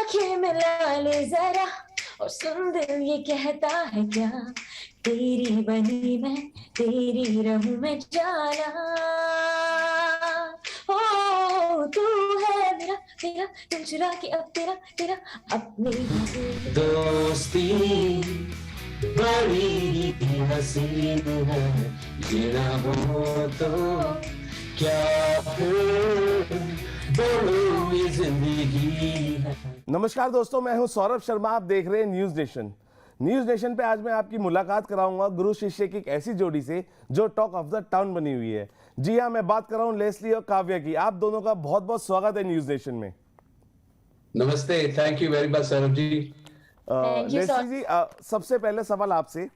आंखें मिला ले जरा और सुन दिल ये कहता है क्या, तेरी बनी मैं तेरी रहूं मैं जाना। ओ तू है मेरा मेरा दिल चुरा के अब तेरा तेरा अपने ही दिल। दोस्ती बड़ी ही हसीन है, ये ना हो तो क्या फिर बोलो ये जिंदगी है। नमस्कार दोस्तों, मैं हूं सौरभ शर्मा। आप देख रहे हैं न्यूज नेशन। न्यूज नेशन पे आज मैं आपकी मुलाकात कराऊंगा गुरु शिष्य की एक ऐसी जोड़ी से जो टॉक ऑफ द टाउन बनी हुई है। जी हां, मैं बात कर रहा हूं लेस्ली और काव्या की। आप दोनों का बहुत बहुत स्वागत है न्यूज नेशन में। नमस्ते, thank you very much Saurabh ji. Leslie ji, सबसे पहले सवाल आपसे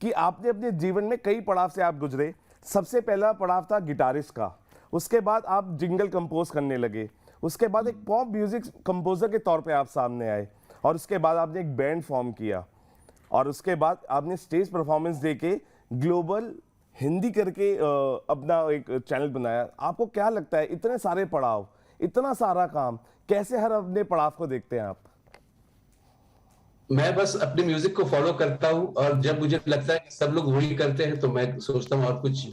कि आपने अपने जीवन में कई पड़ाव से आप गुजरे। सबसे पहला पड़ाव था गिटारिस्ट का, उसके बाद आप जिंगल कंपोज करने लगे, उसके बाद एक पॉप म्यूजिक कंपोजर के तौर पे आप सामने आए, और उसके बाद आपने एक बैंड फॉर्म किया, और उसके बाद आपने स्टेज परफॉर्मेंस देके ग्लोबल हिंदी करके अपना एक चैनल बनाया। आपको क्या लगता है, इतने सारे पड़ाव, इतना सारा काम, कैसे हर अपने पड़ाव को देखते हैं आप? मैं बस अपने म्यूजिक को फॉलो करता हूँ, और जब मुझे लगता है कि सब लोग वही करते हैं तो मैं सोचता हूँ और कुछ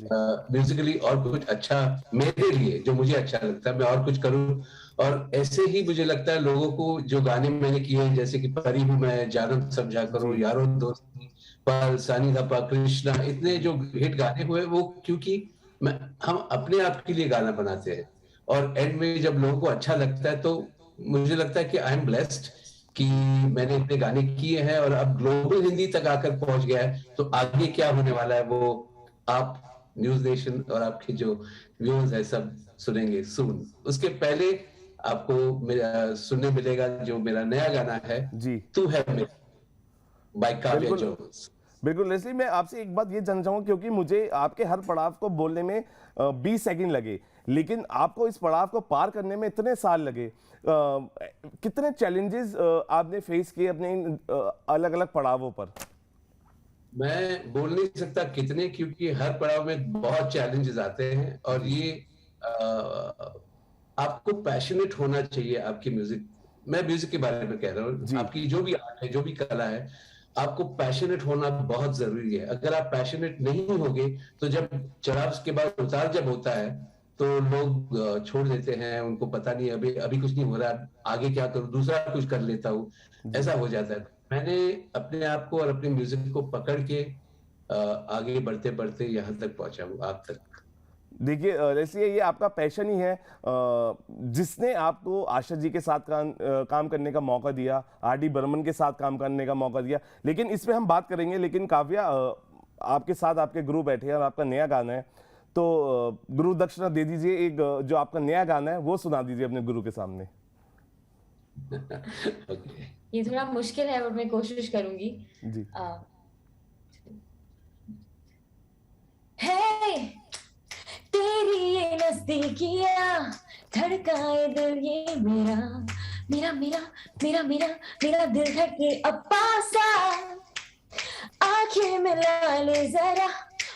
म्यूजिकली और कुछ अच्छा मेरे लिए, जो मुझे अच्छा लगता है मैं और कुछ करूँ। और ऐसे ही मुझे लगता है लोगों को, जो गाने मैंने किए हैं, जैसे कि परी हूँ मैं, जानम समझा करो, यारो दोस्ती, पल, सानी धपा, कृष्णा, इतने जो हिट गाने हुए वो क्योंकि हम अपने आप के लिए गाना बनाते हैं, और एंड में जब लोगों को अच्छा लगता है तो मुझे लगता है कि आई एम ब्लेस्ड कि मैंने इतने गाने किए हैं और अब ग्लोबल हिंदी तक आकर पहुंच गया है। तो आगे क्या होने वाला है वो आप न्यूज नेशन और आपके जो व्यूअर्स है सब सुनेंगे सून। उसके पहले आपको सुनने मिलेगा जो मेरा नया गाना है, जी, तू है मेरा, बाय काव्या बिल्कुल जोन्स। बिल्कुल। लेस्ली, मैं आपसे एक बात ये जानना चाहूंगा, क्योंकि मुझे आपके हर पड़ाव को बोलने में 20 सेकंड लगे, लेकिन आपको इस पड़ाव को पार करने में इतने साल लगे। कितने चैलेंजेस आपने फेस किए अपने इन अलग अलग पड़ावों पर? मैं बोल नहीं सकता कितने, क्योंकि हर पड़ाव में बहुत चैलेंजेस आते हैं, और ये आपको पैशनेट होना चाहिए आपकी म्यूजिक। मैं म्यूजिक के बारे में कह रहा हूँ, जी, आपकी जो भी आर्ट है, जो भी कला है, आपको पैशनेट होना बहुत जरूरी है। अगर आप पैशनेट नहीं होगे तो जब चढ़ाव के बाद उतार जब होता है तो लोग छोड़ देते हैं, उनको पता नहीं अभी अभी कुछ नहीं हो रहा, आगे क्या करूं, दूसरा कुछ कर लेता हूँ, जी, ऐसा हो जाता है। मैंने अपने आप को और अपने म्यूजिक को पकड़ के आगे बढ़ते बढ़ते यहाँ तक पहुंचा हूँ, आप तक। देखिए लेस्ली, ये आपका पैशन ही है जिसने आपको आशा जी के साथ काम करने का मौका दिया, आर डी बर्मन के साथ काम करने का मौका दिया। लेकिन इस पे हम बात करेंगे। लेकिन काव्या, आपके साथ आपके गुरु बैठे हैं और आपका नया गाना है, तो गुरु दक्षिणा दे दीजिए। एक जो आपका नया गाना है वो सुना दीजिए अपने गुरु के सामने। ओके। ये थोड़ा मुश्किल है बट मैं कोशिश करूंगी। जी, हे तेरी ये नजदीकियां धड़काए दिल ये मेरा मेरा मेरा मेरा मेरा मेरा दिल धड़के अब पासा। आंखें मिला ले जरा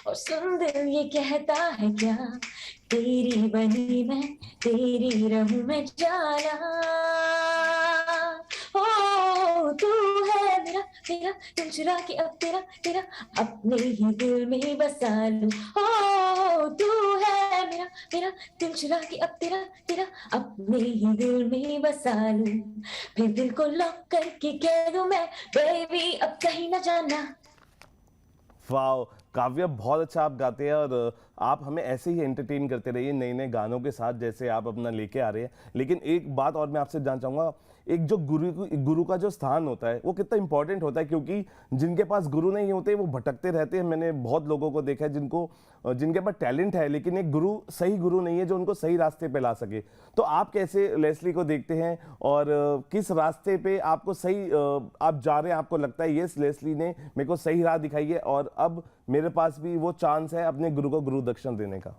और सुन दिल ये कहता है क्या, तेरी बनी मैं तेरी रहूं मैं जाना। ओ तू है मेरा मेरा दिल चुरा के अब तेरा तेरा अपने ही दिल में बसा लूं। ओ तू है मेरा मेरा दिल चुरा के अब तेरा तेरा अपने ही दिल में बसा लूं। फिर दिल को लॉक करके कह दूं मैं, बेबी अब कहीं ना जाना। वाह काव्या, बहुत अच्छा आप गाते हैं, और आप हमें ऐसे ही एंटरटेन करते रहिए नए नए गानों के साथ जैसे आप अपना लेके आ रहे हैं। लेकिन एक बात और मैं आपसे जानना चाहूँगा, एक जो गुरु का जो स्थान होता है वो कितना इंपॉर्टेंट होता है, क्योंकि जिनके पास गुरु नहीं होते वो भटकते रहते हैं। मैंने बहुत लोगों को देखा है जिनके पास टैलेंट है, लेकिन एक सही गुरु नहीं है जो उनको सही रास्ते पे ला सके। तो आप कैसे लेस्ली को देखते हैं, और किस रास्ते पे आपको सही आप जा रहे हैं? आपको लगता है यस, लेस्ली ने मेरे को सही राह दिखाई है और अब मेरे पास भी वो चांस है अपने गुरु को गुरु दक्षिणा देने का?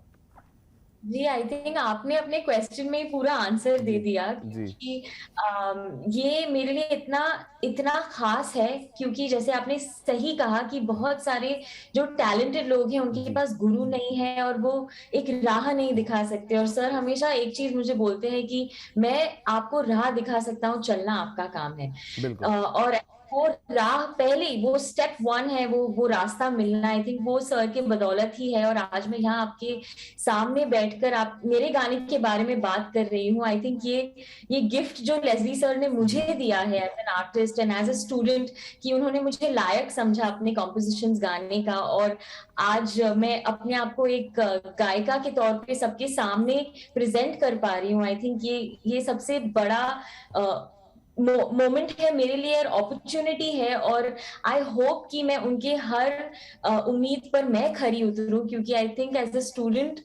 जी, आई थिंक आपने अपने क्वेश्चन में ही पूरा आंसर दे जी दिया, जी क्योंकि ये मेरे लिए इतना इतना खास है, क्योंकि जैसे आपने सही कहा कि बहुत सारे जो टैलेंटेड लोग हैं उनके जी पास गुरु नहीं है और वो एक राह नहीं दिखा सकते, और सर हमेशा एक चीज मुझे बोलते हैं कि मैं आपको राह दिखा सकता हूँ, चलना आपका काम है। बिल्कुल। और वो राह पहले ही, वो स्टेप वन है, वो रास्ता मिलना, आई थिंक वो सर के बदौलत ही है। और आज मैं यहाँ आपके सामने बैठकर आप मेरे गाने के बारे में बात कर रही हूँ। आई थिंक ये गिफ्ट जो लेस्ली सर ने मुझे दिया है as an artist and as a student, कि उन्होंने मुझे लायक समझा अपने कॉम्पोजिशंस गाने का, और आज मैं अपने आप को एक गायिका के तौर पे सबके सामने प्रेजेंट कर पा रही हूँ। आई थिंक ये सबसे बड़ा मोमेंट है मेरे लिए, और अपॉर्चुनिटी है, और आई होप कि मैं उनके हर उम्मीद पर मैं खरी उतरूं, क्योंकि I think as a student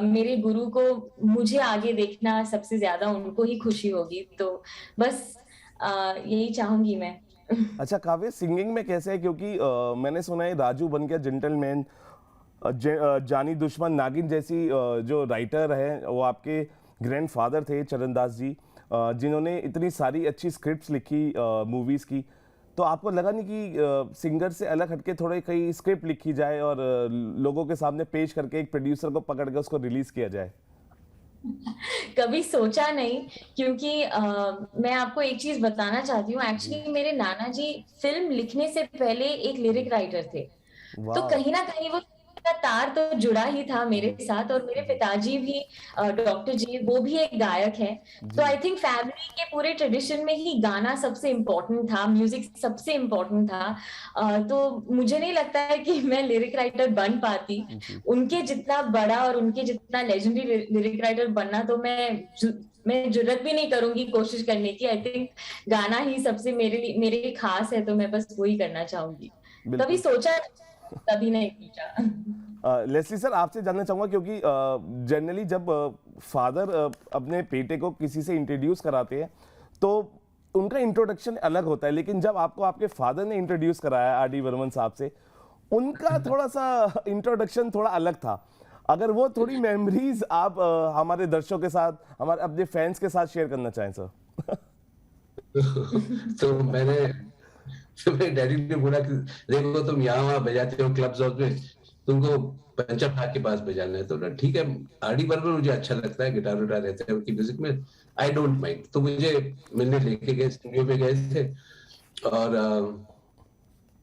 मेरे गुरु को मुझे आगे देखना सबसे ज्यादा उनको ही खुशी होगी। तो बस यही चाहूंगी मैं। अच्छा काव्य, सिंगिंग में कैसे है? क्योंकि मैंने सुना है राजू बन गया जेंटलमैन, जानी दुश्मन, नागिन जैसी जो राइटर है वो आपके ग्रैंडफादर थे चरणदास जी, जिन्होंने इतनी सारी अच्छी स्क्रिप्ट्स लिखी मूवीज की। तो आपको लगा नहीं कि सिंगर से अलग हटके थोड़े कई स्क्रिप्ट लिखी जाए और लोगों के सामने पेश करके एक प्रोड्यूसर को पकड़ के उसको रिलीज किया जाए? कभी सोचा नहीं, क्योंकि मैं आपको एक चीज बताना चाहती हूँ। एक्चुअली मेरे नाना जी फिल्म लिखने से पहले एक लिरिक राइटर थे, तो वाह। कहीं ना कहीं वो का तार तो जुड़ा ही था मेरे जी साथ। और मेरे जी पिताजी भी, डॉक्टर जी, वो भी एक गायक है। तो जी आई थिंक फैमिली के पूरे ट्रेडिशन में ही गाना सबसे इम्पोर्टेंट था, म्यूजिक सबसे इम्पोर्टेंट था। तो मुझे नहीं लगता है कि मैं लिरिक राइटर बन पाती। जी उनके जितना बड़ा और उनके जितना लेजेंडरी लिरिक राइटर बनना तो मैं जुर्रत भी नहीं करूंगी कोशिश करने की। आई थिंक गाना ही सबसे मेरे लिए खास है, तो मैं बस वही करना चाहूंगी। कभी बिल्कुल। सोचा, कभी नहीं पूछा। लेस्ली सर, आपसे जानना चाहूंगा, क्योंकि जनरली जब फादर अपने बेटे को किसी से इंट्रोड्यूस कराते हैं तो उनका इंट्रोडक्शन अलग होता है, लेकिन जब आपको आपके फादर ने इंट्रोड्यूस कराया आर डी बर्मन साहब से, उनका थोड़ा सा इंट्रोडक्शन थोड़ा अलग था। अगर वो थोड़ी मेमोरीज आप हमारे दर्शकों के साथ, हमारे अपने फैंस के साथ शेयर करना चाहें सर। तो मेरे डैडी ने बोला कि देखो तुम यहाँ वहां बजाते हो क्लब्स में, तुमको पंचम ठाक के पास बजाना है। तो ना ठीक है, आर डी बर्मन मुझे अच्छा लगता है, गिटार विटार रहते हैं उनकी म्यूजिक में, आई डोंट माइंड। तो मुझे मिलने लेके गए, स्टूडियो में गए थे। और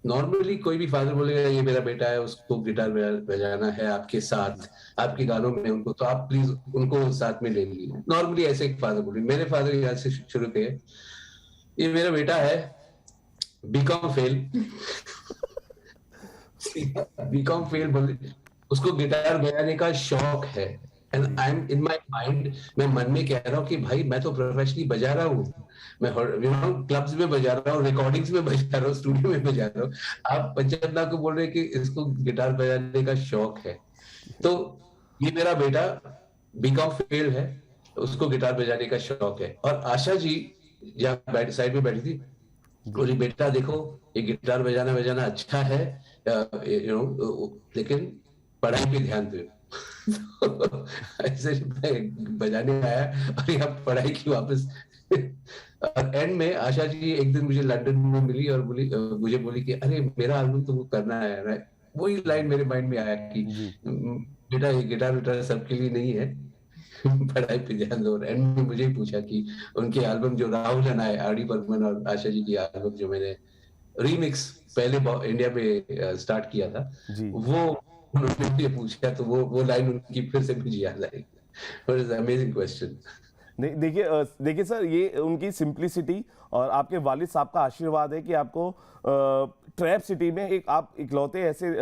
नॉर्मली कोई भी फादर बोलेगा ये मेरा बेटा है, उसको गिटार बजाना है आपके साथ, आपके गानों में उनको, तो आप प्लीज उनको साथ में ले लीजिए। नॉर्मली ऐसे एक फादर बोले। मेरे फादर यहाँ से शुरू किए, ये मेरा बेटा है, बीकॉम फेल। बीकॉम फेल बोले, उसको गिटार बजाने का शौक है। And I am in my mind, मैं मन में कह रहा हूँ कि भाई मैं तो प्रोफेशनली बजा रहा हूँ, मैं क्लब्स में बजा रहा हूँ, रिकॉर्डिंग्स में बजा रहा हूँ, स्टूडियो में बजा रहा हूँ। आप पंचमदा को बोल रहे हैं कि इसको गिटार बजाने का शौक है। तो ये मेरा बेटा बीकॉम फेल है, उसको गिटार बजाने का शौक है। और आशा जी जहाँ साइड में बैठी थी, बोली बेटा देखो ये गिटार बजाना अच्छा है, लेकिन पढ़ाई पे ध्यान दो। तो ऐसे मैं बजाने आया और यहाँ पढ़ाई की वापस। और एंड में आशा जी एक दिन मुझे लंदन में मिली और मुझे बोली कि अरे मेरा एल्बम तुमको करना है। वही लाइन मेरे माइंड में आया कि जी बेटा ये गिटार विटार सबके लिए नहीं है, पढ़ाई पे ध्यान दो। एंड में मुझे ही पूछा कि उनके एल्बम जो राहुल है ना, आर डी बर्मन और आशा जी की एल्बम जो मैंने रीमिक्स पहले इंडिया में स्टार्ट किया था, जी वो उन्होंने मुझे पूछा, तो वो लाइन उनकी फिर से मुझे याद आई। What is amazing question. नहीं, देखिए सर, ये उनकी सिंप्लिसिटी और आपके वालिद साहब का आशीर्वाद है कि आपको ट्रैप सिटी में आप इकलौते ऐसे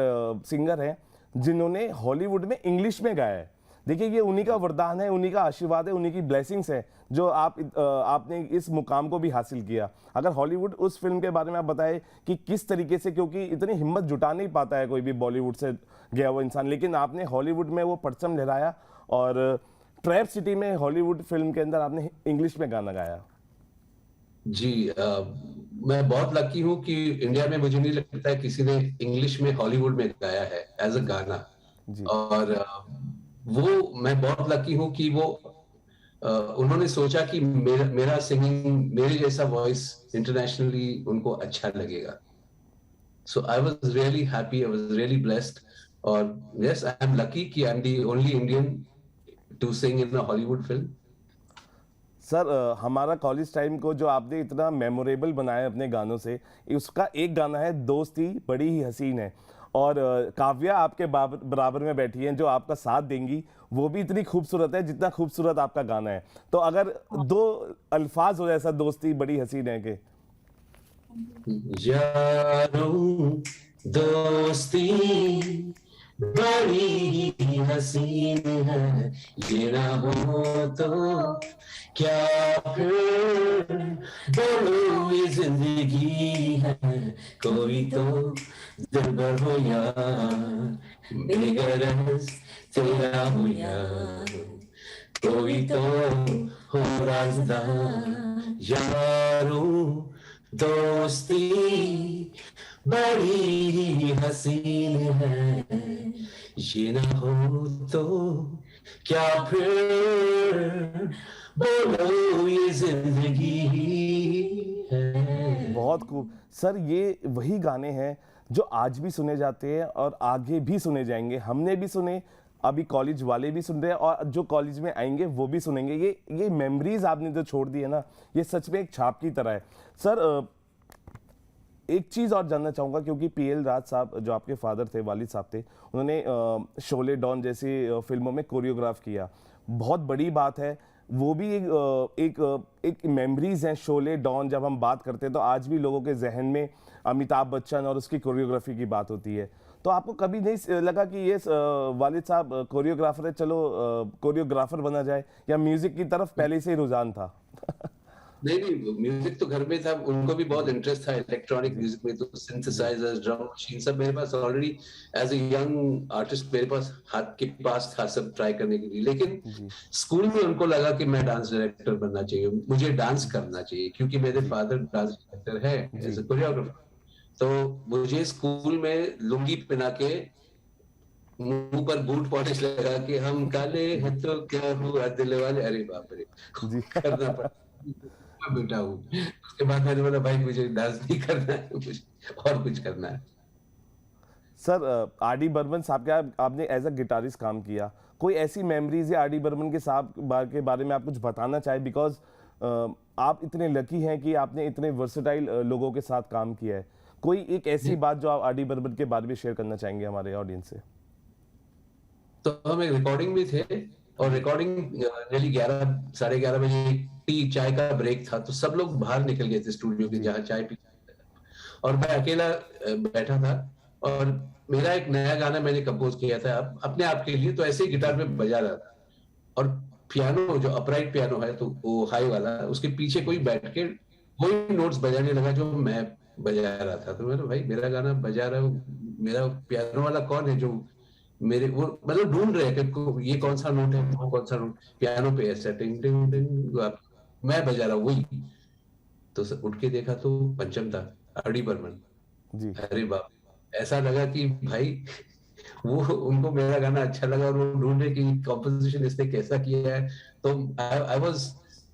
सिंगर हैं जिन्होंने हॉलीवुड में इंग्लिश में गाया है। देखिए ये उन्हीं का वरदान है, उन्हीं का आशीर्वाद है, उन्हीं की ब्लेसिंग्स है जो आपने इस मुकाम को भी हासिल किया। अगर हॉलीवुड उस फिल्म के बारे में आप बताएं कि किस तरीके से, क्योंकि इतनी हिम्मत जुटा नहीं पाता है कोई भी बॉलीवुड से गया हुआ इंसान, लेकिन आपने हॉलीवुड में वो परचम लहराया और ट्रैप सिटी में हॉलीवुड फिल्म के अंदर आपने इंग्लिश में गाना गाया। जी मैं बहुत लकी हूँ कि इंडिया में मुझे नहीं लगता है किसी ने इंग्लिश में हॉलीवुड में गाया है एज अ गाना। जी और वो मैं बहुत लकी हूँ कि वो उन्होंने सोचा कि मेरा सिंगिंग, मेरे जैसा वॉइस इंटरनेशनली उनको अच्छा लगेगा. So I was really happy. I was really blessed. और yes, I am lucky कि I'm the only Indian to sing in a Hollywood film. Sir हमारा कॉलेज टाइम को जो आपने इतना मेमोरेबल बनाया अपने गानों से, उसका एक गाना है दोस्ती बड़ी ही हसीन है, और काव्या आपके बराबर में बैठी हैं जो आपका साथ देंगी, वो भी इतनी खूबसूरत है जितना खूबसूरत आपका गाना है. तो अगर दो अल्फाज हो ऐसा दोस्ती बड़ी हसीन है के. यारों दोस्ती बड़ी हसीन है, ये ना हो तो क्या फिर बोलो ये जिंदगी है, कोई तो दिलबर हो यार, बेगरज तेरा हो यार, कोई तो हो राज़दार. यारों दोस्ती बड़ी हसीन है, ये ना हो तो क्या फिर बोलो ये जिंदगी है. बहुत खूब सर, ये वही गाने हैं जो आज भी सुने जाते हैं और आगे भी सुने जाएंगे. हमने भी सुने, अभी कॉलेज वाले भी सुन रहे हैं, और जो कॉलेज में आएंगे वो भी सुनेंगे. ये मेमोरीज आपने जो छोड़ दी है ना, ये सच में एक छाप की तरह है. सर एक चीज़ और जानना चाहूँगा, क्योंकि पीएल राज साहब जो आपके फादर थे, वालिद साहब थे, उन्होंने शोले डॉन जैसी फिल्मों में कोरियोग्राफ किया. बहुत बड़ी बात है. वो भी एक मेमोरीज हैं. शोले डॉन जब हम बात करते हैं तो आज भी लोगों के जहन में अमिताभ बच्चन और उसकी कोरियोग्राफी की बात होती है. तो आपको कभी नहीं लगा कि ये वालिद साहब कोरियोग्राफर है, चलो कोरियोग्राफर बना जाए, या म्यूजिक की तरफ पहले से ही रुझान था? नहीं, म्यूजिक तो घर में था. उनको भी बहुत इंटरेस्ट था इलेक्ट्रॉनिक म्यूजिक में, तो सिंथेसाइजर्स, ड्रम मशीन सब मेरे पास already as a young artist मेरे पास हाथ के पास था सब ट्राई करने के लिए. लेकिन स्कूल में उनको लगा कि मैं डांस डायरेक्टर बनना चाहिए, मुझे डांस करना चाहिए, क्योंकि मेरे फादर डांस डायरेक्टर है एज ए कोरियोग्राफर. तो मुझे स्कूल में लुंगी पहना के, मुंह पर बूट पॉलिश लगा के, हम काले हैं तो क्या हुआ दिल वाले, अरे बाप रे, करना पड़ा. बेटा हूँ. उसके बाद मैंने बोला भाई मुझे डांस नहीं करना है, मुझे और कुछ करना है. सर आर डी बर्मन साहब के आपने एज अ गिटारिस्ट काम किया, कोई ऐसी मेमोरीज या आर डी बर्मन के साहब के बारे में आप कुछ बताना चाहे? बिकॉज आप इतने लकी हैं कि आपने इतने वर्सेटाइल लोगों के साथ काम किया है. कोई एक ऐसी बात जो आप आर डी बर्मन के बारे में शेयर करना चाहेंगे हमारे ऑडियंस से? तो हम एक रिकॉर्डिंग में थे, और रिकॉर्डिंग नेली 11 साढ़े 11 बजे टी चाय का ब्रेक था, तो सब लोग बाहर निकल गए थे स्टूडियो के जहाँ चाय पी, और मैं अकेला बैठा था. और मेरा एक नया गाना मैंने कंपोज किया था अपने आप के लिए, तो ऐसे ही गिटार पे बजा रहा था, और पियानो जो अपराइट पियानो है तो वो हाई वाला, उसके पीछे कोई बैठ के वही नोट्स बजाने लगा जो मैं बजा रहा था. तो मैंने भाई मेरा गाना बजा रहा हूँ, मेरा पियानो वाला कौन है जो मेरे, वो मतलब ढूंढ रहे हैं कि ये कौन सा नोट है, वो कौन सा नोट पियानो पे है, सेटिंग टिंग टिंग, मैं बजा रहा हूँ वही. तो उठ के देखा तो पंचम था, आर डी बर्मन जी. अरे बाप, ऐसा लगा कि भाई वो उनको मेरा गाना अच्छा लगा, और वो ढूंढ रहे कि कॉम्पोजिशन इसने कैसा किया है. तो आई वाज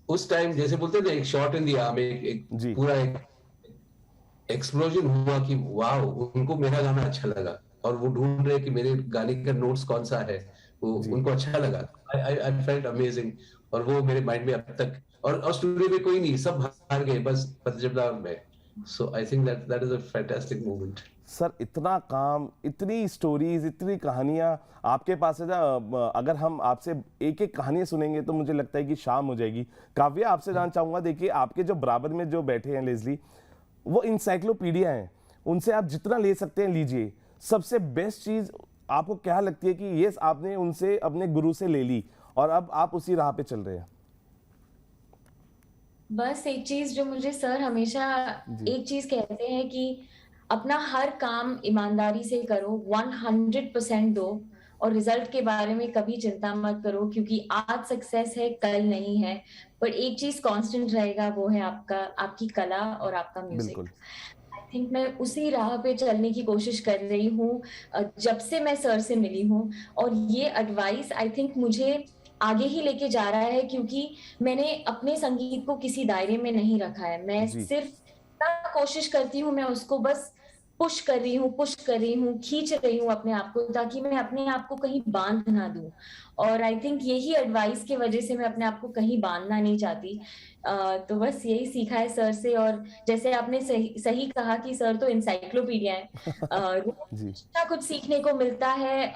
उस टाइम, जैसे बोलते थे एक शॉट इन द आर्म, एक पूरा एक एक्सप्लोजन हुआ कि वाह, उनको मेरा गाना अच्छा लगा, और वो ढूंढ रहे कि मेरे गाने का नोट्स कौन सा है, वो उनको अच्छा लगा. आई फेल्ट अमेजिंग, और वो मेरे माइंड में अब तक, और स्टूडियो में कोई नहीं, सब बाहर गए बस पंचमदा में. So I think that is a fantastic moment. Sir इतना काम, इतनी स्टोरीज, इतनी कहानियां आपके पास है ना. अगर हम आपसे एक एक कहानी सुनेंगे तो मुझे लगता है कि शाम हो जाएगी. काव्या, आपसे जानना चाहूंगा, देखिए आपके जो बराबर में जो बैठे हैं लेस्ली, वो इंसाइक्लोपीडिया हैं, उनसे आप जितना ले सकते हैं लीजिए. सबसे बेस्ट चीज आपको क्या लगती है कि ये आपने उनसे अपने गुरु से ले ली और अब आप उसी राह पे चल रहे हैं? बस एक चीज जो मुझे सर हमेशा एक चीज कहते हैं कि अपना हर काम ईमानदारी से करो, 100% दो, और रिजल्ट के बारे में कभी चिंता मत करो, क्योंकि आज सक्सेस है कल नहीं है. बट एक चीज कांस्टेंट रहेगा, वो है आपकी कला और आपका म्यूजिक। बिल्कुल। आई थिंक मैं उसी राह पे चलने की कोशिश कर रही हूँ जब से मैं सर से मिली हूँ, और ये एडवाइस आई थिंक मुझे आगे ही लेके जा रहा है, क्योंकि मैंने अपने संगीत को किसी दायरे में नहीं रखा है। मैं जी। सिर्फ इतना कोशिश करती हूँ, मैं उसको बस पुश कर रही हूँ, खींच रही हूँ अपने आप को, ताकि मैं अपने आप को कहीं बांध ना दूं। और आई थिंक यही एडवाइस की वजह से मैं अपने आप को कहीं बांधना नहीं चाहती। तो बस यही सीखा है सर से। और जैसे आपने सही कहा कि सर तो इंसाइक्लोपीडिया है, रोज जी। कुछ ना कुछ सीखने को मिलता है।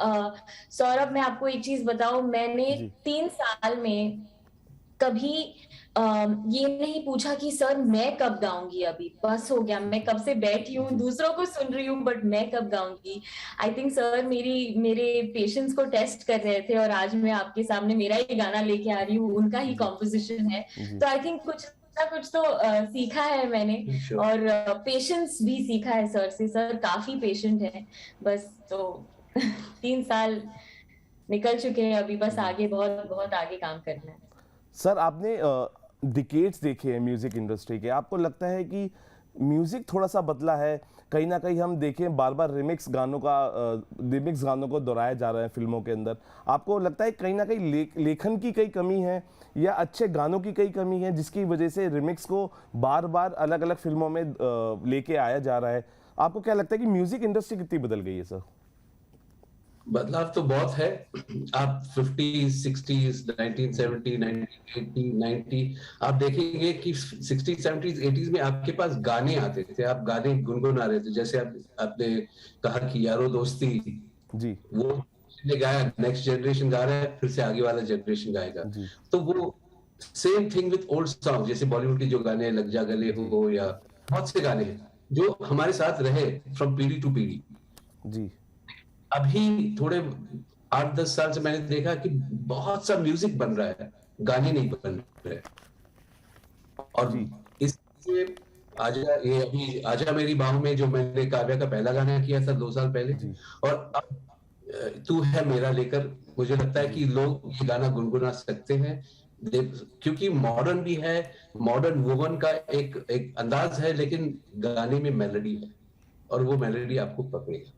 सौरभ, मैं आपको एक चीज बताऊं, मैंने जी। 3 साल में कभी ये नहीं पूछा कि सर मैं कब गाऊंगी, अभी बस हो गया, मैं कब से बैठी हूँ दूसरों को सुन रही हूँ, बट मैं कब गाऊंगी। आई थिंक सर मेरे पेशेंस को टेस्ट कर रहे थे, और आज मैं आपके सामने मेरा ही गाना लेके आ रही हूँ, उनका ही जी। कॉम्पोजिशन है। जी। तो आई थिंक कुछ ना कुछ तो सीखा है मैंने, Sure. और पेशेंस भी सीखा है सर से। सर काफी पेशेंट है। बस तो 3 साल निकल चुके हैं, अभी बस आगे बहुत बहुत आगे काम करना है। सर, आपने डिकेड्स देखे हैं म्यूजिक इंडस्ट्री के, आपको लगता है कि म्यूजिक थोड़ा सा बदला है? कहीं ना कहीं हम देखें बार बार रिमिक्स गानों को दोहराया जा रहा है फिल्मों के अंदर। आपको लगता है कहीं ना कहीं लेखन की कई कमी है, या अच्छे गानों की कई कमी है, जिसकी वजह से रिमिक्स को बार बार अलग अलग फिल्मों में लेके आया जा रहा है? आपको क्या लगता है कि म्यूजिक इंडस्ट्री कितनी बदल गई है सर? बदलाव तो बहुत है। आप 50s, 60s, 1970, 1980, 90 आप देखेंगे कि 60s, 70s, 80s में आपके पास गाने आते थे, आप गाने गुनगुना रहे थे। जैसे आपने कहा कि यारो दोस्ती, जी। वो ने गाया, नेक्स्ट जनरेशन गा रहा है, फिर से आगे वाला जनरेशन गाएगा। जी। तो वो same thing with old song, जैसे बॉलीवुड के जो गाने लग जा गले हो, या बहुत से गाने हैं जो हमारे साथ रहे फ्रॉम पीढ़ी टू पीढ़ी। जी। अभी थोड़े 8-10 साल से मैंने देखा कि बहुत सा म्यूजिक बन रहा है, गाने नहीं बन रहे। और जी। इसलिए अभी आजा मेरी बाहों में, जो मैंने काव्या का पहला गाना किया था 2 साल पहले, जी। और अब तू है मेरा लेकर, मुझे लगता है कि लोग ये गाना गुनगुना सकते हैं। क्योंकि मॉडर्न भी है, मॉडर्न वुमन का एक अंदाज है, लेकिन गाने में मेलोडी है, और वो मेलोडी आपको पकड़ेगा।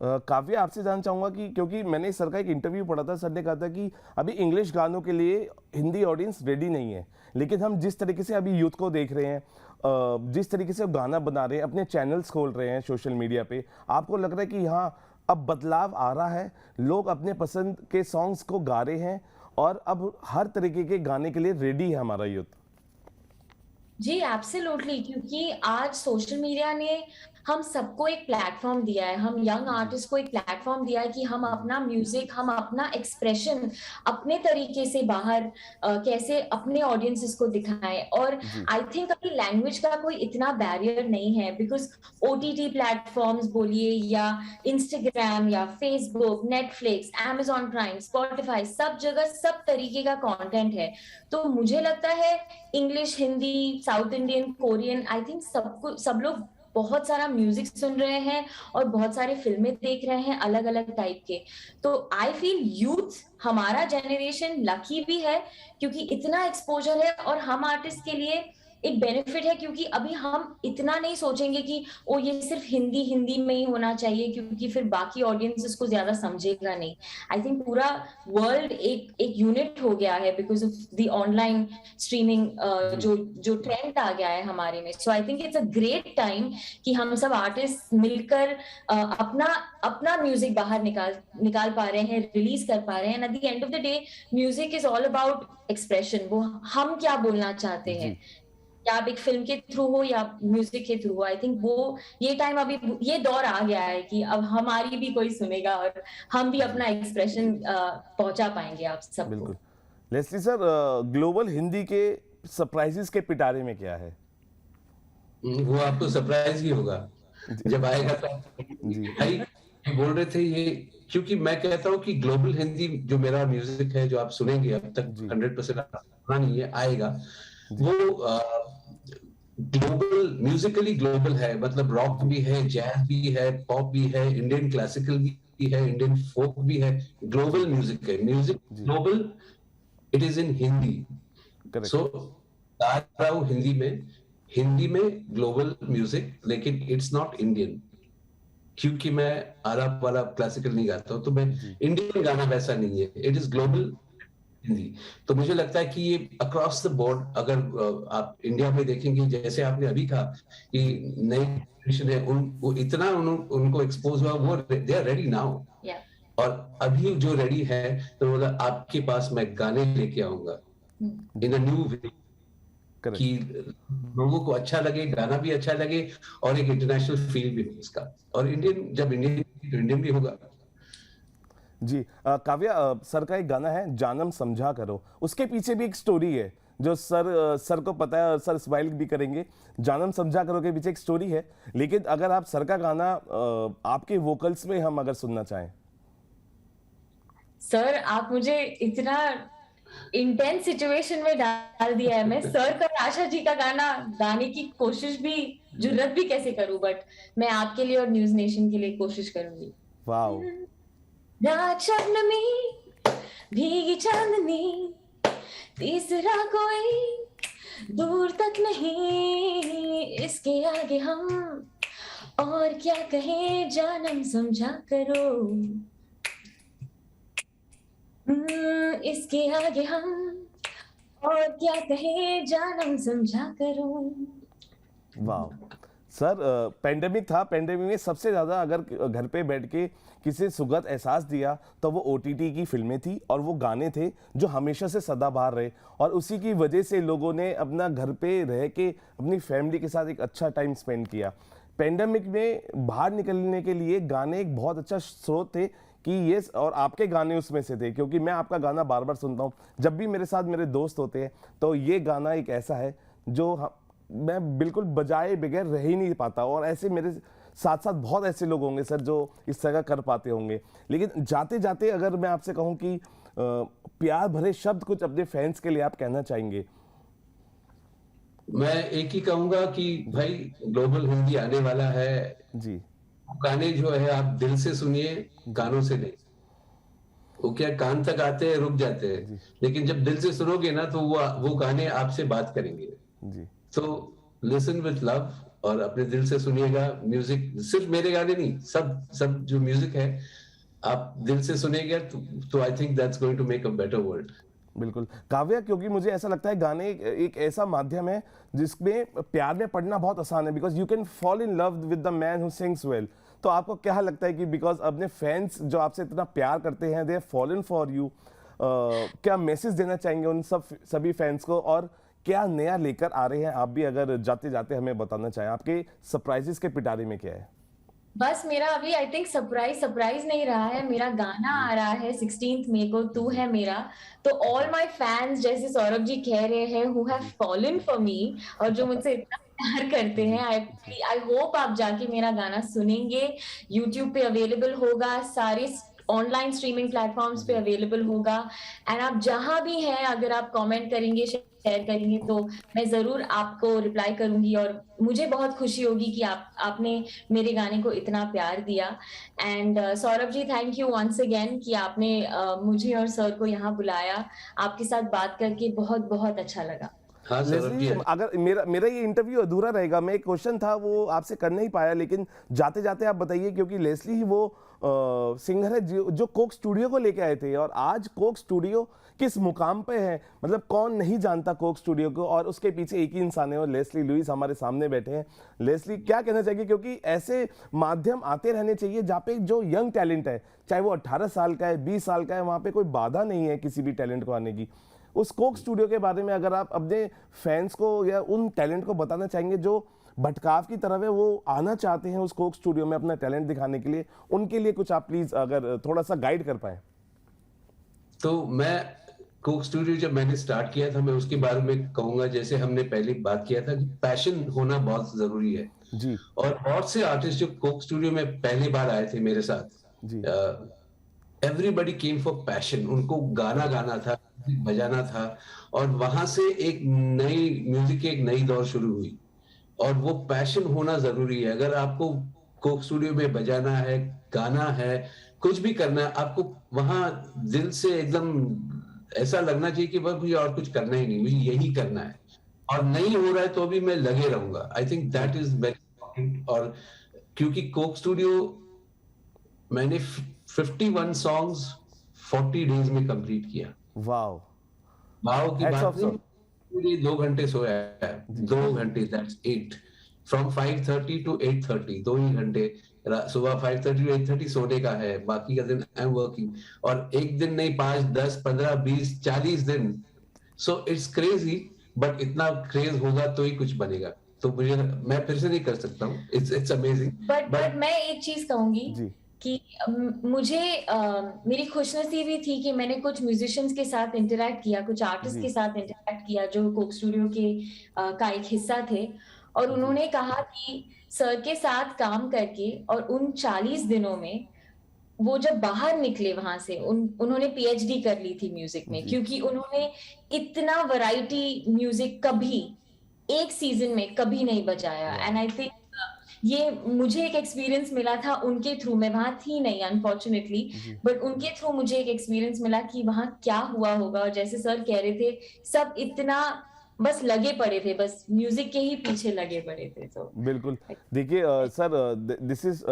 काव्या, आपसे जानना चाहूंगा कि क्योंकि मैंने सर का एक इंटरव्यू पढ़ा था, सर ने कहा था कि अभी इंग्लिश गानों के लिए हिंदी ऑडियंस रेडी नहीं है, लेकिन हम जिस तरीके से अभी यूथ को देख रहे हैं, जिस तरीके से वो गाना बना रहे हैं, अपने चैनल्स खोल रहे हैं सोशल मीडिया पे, आपको लग रहा है कि हाँ अब बदलाव आ रहा है, लोग अपने पसंद के सॉन्ग्स को गा रहे हैं, और अब हर तरीके के गाने के लिए रेडी है हमारा यूथ? जी एब्सोल्युटली, क्योंकि आज सोशल मीडिया ने हम सबको एक प्लेटफॉर्म दिया है, हम यंग आर्टिस्ट को एक प्लेटफॉर्म दिया है कि हम अपना म्यूजिक, हम अपना एक्सप्रेशन अपने तरीके से बाहर कैसे अपने ऑडियंसेस को दिखाएं। और जी। आई थिंक अभी लैंग्वेज का कोई इतना बैरियर नहीं है, बिकॉज ओटीटी प्लेटफॉर्म्स बोलिए, या इंस्टाग्राम या Facebook, Netflix, Amazon prime, Spotify, सब जगह सब तरीके का कंटेंट है। तो मुझे लगता है English, Hindi, south Indian, Korean, I think सब लोग बहुत सारा म्यूजिक सुन रहे हैं और बहुत सारे फिल्में देख रहे हैं अलग अलग टाइप के। तो आई फील यूथ, हमारा जनरेशन लकी भी है, क्योंकि इतना एक्सपोजर है। और हम आर्टिस्ट के लिए एक बेनिफिट है, क्योंकि अभी हम इतना नहीं सोचेंगे कि ओ ये सिर्फ हिंदी में ही होना चाहिए, क्योंकि फिर बाकी ऑडियंस इसको ज्यादा समझेगा नहीं। आई थिंक पूरा वर्ल्ड एक यूनिट हो गया है because of the online streaming, जो ट्रेंड आ गया है हमारे में। So I think it's a great time कि हम सब आर्टिस्ट मिलकर अपना म्यूजिक बाहर निकाल पा रहे हैं, रिलीज कर पा रहे हैं। At the end of the day music is all about expression, वो हम क्या बोलना चाहते हैं, या आप एक फिल्म के थ्रू हो या म्यूजिक के थ्रू हो। आई थिंक वो ये टाइम, अभी ये दौर आ गया है कि अब हमारी भी कोई सुनेगा और हम भी अपना एक्सप्रेशन पहुंचा पाएंगे आप सबको। बिल्कुल। लेस्ली सर, ग्लोबल हिंदी के सरप्राइजेस के पिटारे में क्या है? वो आपको सरप्राइज ही होगा जब आएगा। तो भाई बोल रहे थे ये, क्योंकि मैं कहता हूँ कि ग्लोबल हिंदी जो मेरा म्यूजिक है, जो आप सुनेंगे, अब तक 100% नहीं है, आएगा। वो ग्लोबल, म्यूजिकली ग्लोबल है, मतलब रॉक भी है, जैज भी है, पॉप भी है, इंडियन क्लासिकल भी है, इंडियन फोक भी है। ग्लोबल म्यूजिक है, music global, it is in Hindi. Correct. सो गा रहा हूँ हिंदी में ग्लोबल म्यूजिक, लेकिन इट्स नॉट इंडियन, क्योंकि मैं अरब वाला क्लासिकल नहीं गाता हूँ, तो मैं इंडियन गाना वैसा नहीं है, इट इज ग्लोबल हिंदी। तो मुझे लगता है कि ये अक्रॉस द बोर्ड, अगर आप इंडिया में देखेंगे, जैसे आपने अभी कहा कि नई जनरेशन है, वो इतना उनको एक्सपोज हुआ, वो दे आर रेडी नाउ। और अभी जो रेडी है, तो बोला आपके पास मैं गाने लेके आऊंगा इन अ न्यू वे, कि लोगों को अच्छा लगे, गाना भी अच्छा लगे, और एक इंटरनेशनल फील भी हो उसका, और जब इंडियन भी होगा। जी काव्या, सर का एक गाना है जानम समझा करो, उसके पीछे भी एक स्टोरी है जो सर को पता है, और सर स्माइल भी करेंगे। जानम समझा करो के पीछे एक स्टोरी है, लेकिन अगर आप सर का गाना आपके वोकल्स में हम अगर सुनना चाहें। सर, आप मुझे इतना इंटेंस सिचुएशन में डाल दिया है। मैं सर का आशा जी का गाना गाने की कोशिश भी, जुर्रत भी कैसे करूं, बट मैं आपके लिए और न्यूज नेशन के लिए कोशिश करूंगी। वाओ। रात शबनमी भीगी चांदनी, तीसरा कोई दूर तक नहीं, इसके आगे हम और क्या कहें, जानम समझा करो। इसके आगे हम और क्या कहें, जानम समझा करो। वाह सर, पेंडेमिक था, पेंडेमिक में सबसे ज़्यादा अगर घर पे बैठ के किसी सुगत एहसास दिया तो वो ओटीटी की फिल्में थी और वो गाने थे जो हमेशा से सदाबहार रहे, और उसी की वजह से लोगों ने अपना घर पे रह के अपनी फैमिली के साथ एक अच्छा टाइम स्पेंड किया। पेंडेमिक में बाहर निकलने के लिए गाने एक बहुत अच्छा स्रोत थे कि ये, और आपके गाने उसमें से थे, क्योंकि मैं आपका गाना बार बार सुनता हूँ जब भी मेरे साथ मेरे दोस्त होते हैं, तो ये गाना एक ऐसा है जो मैं बिल्कुल बजाए बगैर रह ही नहीं पाता, और ऐसे मेरे साथ साथ बहुत ऐसे लोग होंगे सर जो इस तरह कर पाते होंगे। लेकिन जाते जाते अगर मैं आपसे कहूं कि प्यार भरे शब्द कुछ अपने फैंस के लिए आप कहना चाहेंगे। मैं एक ही कहूंगा कि भाई ग्लोबल हिंदी आने वाला है जी। गाने जो है आप दिल से सुनिए, गानों से नहीं। वो क्या कान तक आते हैं, रुक जाते हैं, लेकिन जब दिल से सुनोगे ना तो वो गाने आपसे बात करेंगे जी। तो लिसन विथ लव और अपने दिल से सुनिएगा। म्यूजिक सिर्फ मेरे गाने नहीं, सब जो म्यूजिक है आप दिल से सुनेंगे तो I think that's going to make a better world. बिल्कुल काव्या, क्योंकि मुझे ऐसा लगता है गाने एक ऐसा माध्यम है जिसमें प्यार में पड़ना बहुत आसान है, because you can fall in love with the man who sings well. तो आपको क्या लगता है कि बिकॉज अपने फैंस जो आपसे इतना प्यार करते हैं, they have fallen for you, क्या मैसेज देना चाहेंगे उन सभी फैंस को, और क्या नया लेकर आ रहे हैं आप भी, अगर जाते जाते हमें बताना चाहें आपके सरप्राइजेस के पिटारे में क्या है? बस मेरा अभी आई थिंक सरप्राइज नहीं रहा है, मेरा गाना आ रहा है 16 मई को, तू है मेरा। तो ऑल माय फैंस, जैसे सौरभ जी कह रहे हैं, who have fallen for me, और जो मुझसे इतना प्यार करते हैं, आई होप आप जाके मेरा गाना सुनेंगे। यूट्यूब पे अवेलेबल होगा, सारे ऑनलाइन स्ट्रीमिंग प्लेटफॉर्म्स पे अवेलेबल होगा, एंड आप जहां भी हैं अगर आप कमेंट करेंगे, शेयर करेंगे, तो मैं जरूर आपको रिप्लाई करूंगी, और मुझे बहुत खुशी होगी कि आपने मेरे गाने को इतना प्यार दिया। And Saurabh ji, thank you once again कि आपने मुझे और सर को यहाँ बुलाया। आपके साथ बात करके बहुत बहुत अच्छा लगा। हाँ, अगर मेरा ये इंटरव्यू अधूरा रहेगा, मैं एक क्वेश्चन था वो आपसे कर नहीं पाया, लेकिन जाते जाते आप बताइए, क्योंकि लेस्ली ही वो सिंगर है जो कोक स्टूडियो को लेके आए थे, और आज कोक स्टूडियो किस मुकाम पे है, मतलब कौन नहीं जानता कोक स्टूडियो को, और उसके पीछे एक ही इंसान है, और लेस्ली लुइस हमारे सामने बैठे हैं। लेस्ली, क्या कहना चाहिए, क्योंकि ऐसे माध्यम आते रहने चाहिए जहाँ पे जो यंग टैलेंट है, चाहे वो 18 साल का है, 20 साल का है, वहाँ पे कोई बाधा नहीं है किसी भी टैलेंट को आने की। उस कोक स्टूडियो के बारे में अगर आप अपने फैंस को या उन टैलेंट को बताना चाहेंगे जो भटकाव की तरफ है, वो आना चाहते हैं उस कोक स्टूडियो में अपना टैलेंट दिखाने के लिए, उनके लिए कुछ आप प्लीज अगर थोड़ा सा गाइड कर पाए। तो मैं कोक स्टूडियो जब मैंने स्टार्ट किया था, मैं उसके बारे में कहूंगा, जैसे हमने पहले बात किया था कि पैशन होना बहुत जरूरी है जी। और बहुत से आर्टिस्ट जो कोक स्टूडियो में पहली बार आए थे मेरे साथ जी, एवरीबडी केम फॉर पैशन, उनको गाना गाना था, बजाना था, और वहां से एक नई म्यूजिक की एक नई दौर शुरू हुई, और वो पैशन होना जरूरी है। अगर आपको कोक स्टूडियो में बजाना है, गाना है, कुछ भी करना है, आपको वहां दिल से एकदम ऐसा लगना चाहिए कि बस मुझे और कुछ करना ही नहीं, मुझे यही करना है, और नहीं हो रहा है तो भी मैं लगे रहूंगा। आई think that is very important. और क्योंकि कोक स्टूडियो मैंने 51 सॉन्ग्स 40 डेज में कंप्लीट किया। वाओ, वाओ की Hats बात off, नहीं, sir. पूरे 2 घंटे सोया है, 2 घंटे, दैट्स 8 फ्रॉम 5:30 to 8:30, 2 ही घंटे। सुबह 5:30 to 8:30 सोने का है, बाकी का दिन आई एम वर्किंग। और एक दिन नहीं, 5, 10, 15, 20, 40 दिन। सो इट्स क्रेजी, बट इतना क्रेज होगा तो ही कुछ बनेगा। तो मुझे, मैं फिर से नहीं कर सकता हूँ। It's amazing. बट मैं एक चीज कहूंगी जी, कि मुझे मेरी खुशनसीबी थी कि मैंने कुछ म्यूजिशियंस के साथ इंटरेक्ट किया, कुछ आर्टिस्ट जी। के साथ इंटरेक्ट किया जो कोक स्टूडियो के का एक हिस्सा थे, और उन्होंने कहा कि सर के साथ काम करके और उन 40 दिनों में वो जब बाहर निकले वहां से, उन्होंने पीएचडी कर ली थी म्यूजिक में, जी। क्योंकि उन्होंने इतना वैरायटी म्यूजिक कभी एक सीजन में कभी नहीं बजाया। एंड आई थिंक ये मुझे एक एक्सपीरियंस मिला था उनके थ्रू। मैं वहां थी नहीं अनफॉर्चुनेटली, बट उनके थ्रू मुझे एक एक्सपीरियंस मिला कि वहां क्या हुआ होगा। और जैसे सर कह रहे थे, सब इतना बस लगे पड़े थे, बस म्यूजिक के ही पीछे लगे पड़े थे। तो बिल्कुल। देखिए sir, this is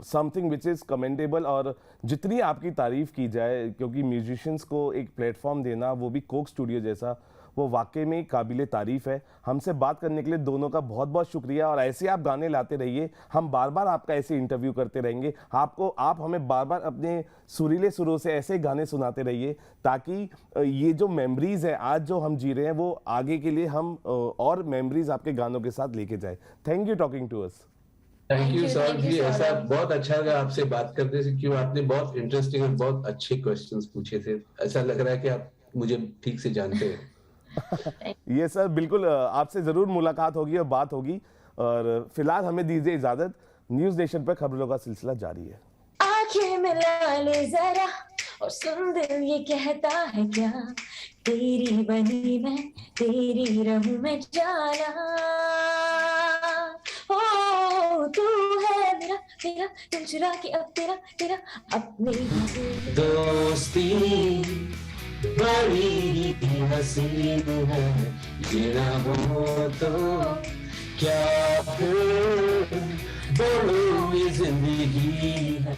something which is commendable, और जितनी आपकी तारीफ की जाए, क्योंकि म्यूजिशियंस को एक प्लेटफॉर्म देना, वो भी कोक स्टूडियो जैसा, वो वाकई में काबिले तारीफ है। हमसे बात करने के लिए दोनों का बहुत बहुत शुक्रिया, और ऐसे आप गाने लाते रहिए, हम बार बार आपका ऐसे इंटरव्यू करते रहेंगे। आप हमें बार बार अपने सुरीले सुरों से ऐसे गाने सुनाते रहिए, ताकि ये जो मेमोरीज है आज जो हम जी रहे हैं, वो आगे के लिए हम और मेमोरीज आपके गानों के साथ लेके जाए। Thank you talking to us. Thank you Saurabh ji, ऐसा सौरभ। बहुत अच्छा लगा आपसे बात करने से, क्यों आपने बहुत इंटरेस्टिंग और बहुत अच्छे क्वेश्चंस पूछे थे। ऐसा लग रहा है कि आप मुझे ठीक से जानते हैं। ये सर बिल्कुल, आपसे जरूर मुलाकात होगी और बात होगी, और फिलहाल हमें दीजिए इजाजत। न्यूज नेशन पर खबरों का सिलसिला जारी है। आंखें मिला ले जरा और सुन, दिल ये कहता है क्या, तेरी बनी मैं तेरी रहूं मैं जाना। ओ तू है मेरा मेरा, दिल चुरा के अब तेरा तेरा अपने ही दिल। दोस्ती बड़ी ही हसीन है, ये ना हो तो क्या फिर बोलो ये जिंदगी है।